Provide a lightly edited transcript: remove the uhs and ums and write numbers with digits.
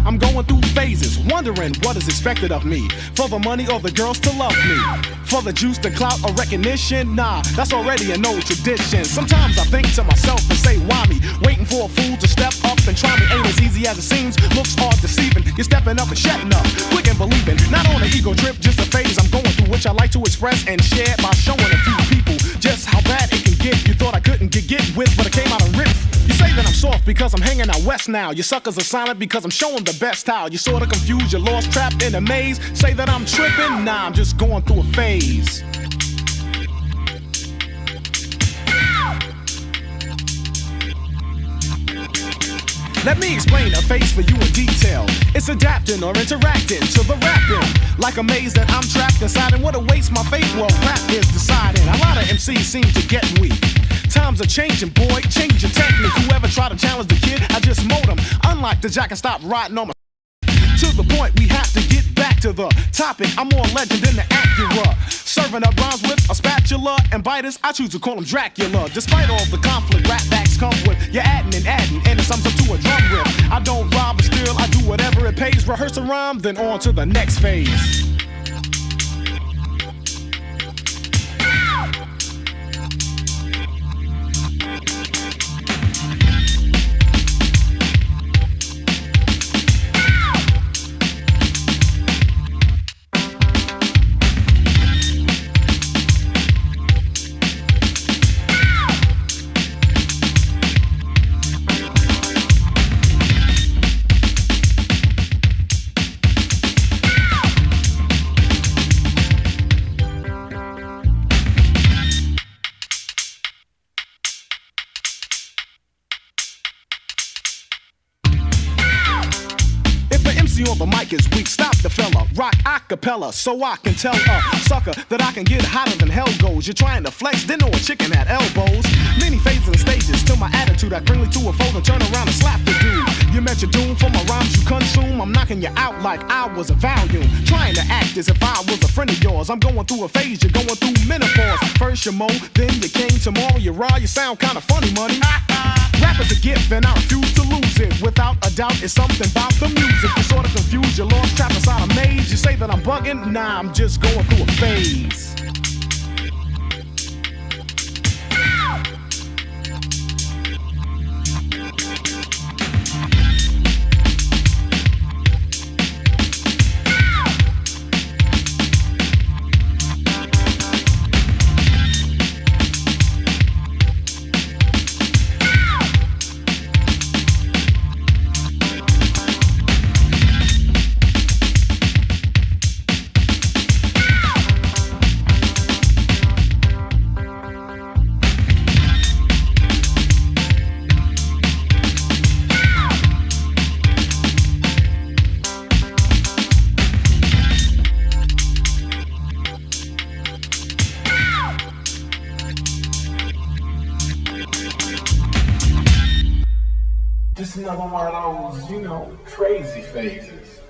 I'm going through phases, wondering what is expected of me. For the money or the girls to love me. For the juice, the clout, or recognition? Nah, that's already an old tradition. Sometimes I think to myself and say, why me? Waiting for a fool to step up and try me ain't as easy as it seems. Looks hard deceiving. You're stepping up and shutting up. Quick and believing. Not on an ego trip, just a phase I'm going through, which I like to express and share by showing a few people just how bad it can get. You thought I couldn't get with, but I came out and ripped. You say that I'm soft because I'm hanging out west now. You suckers are silent because I'm showing the best style. You sorta confused, you're lost, trapped in a maze. Say that I'm tripping? Nah, I'm just going through a phase. Let me explain a phase for you in detail. It's adapting or interacting to the rapping. Like a maze that I'm trapped inside, and what awaits my fate, well, rap is deciding. A lot of MCs seem to get weak. Times are changing, boy, change your technique. Whoever try to challenge the kid, I just mold him. Unlike the jack and stop riding on my to the point, we have to get back to the topic. I'm more legend than the Acura. Serving up rhymes with a spatula and biters, I choose to call him Dracula. Despite all the conflict rap backs come with, you're adding, and it sums up to a drum riff. I don't rob, but still I do whatever it pays. Rehearse a rhyme, then on to the next phase. On the mic is weak, stop the fella. Rock acapella, so I can tell a sucker that I can get hotter than hell goes. You're trying to flex, didn't know a chicken had elbows. Many phases and stages to my attitude. I bring to a fold and turn around and slap the dude. You met your doom for my rhymes you consume. I'm knocking you out like I was a volume. Trying to act as if I was a friend of yours. I'm going through a phase, you're going through menopause. First you mow, then you came. Tomorrow you raw, you sound kinda funny, money. Rap is a gift and I refuse to lose it. Without a doubt, it's something about the music. You're sorta confused, you're lost, trapped inside a maze. You say that I'm bugging? Nah, I'm just going through a phase. Just another one of those, crazy phases.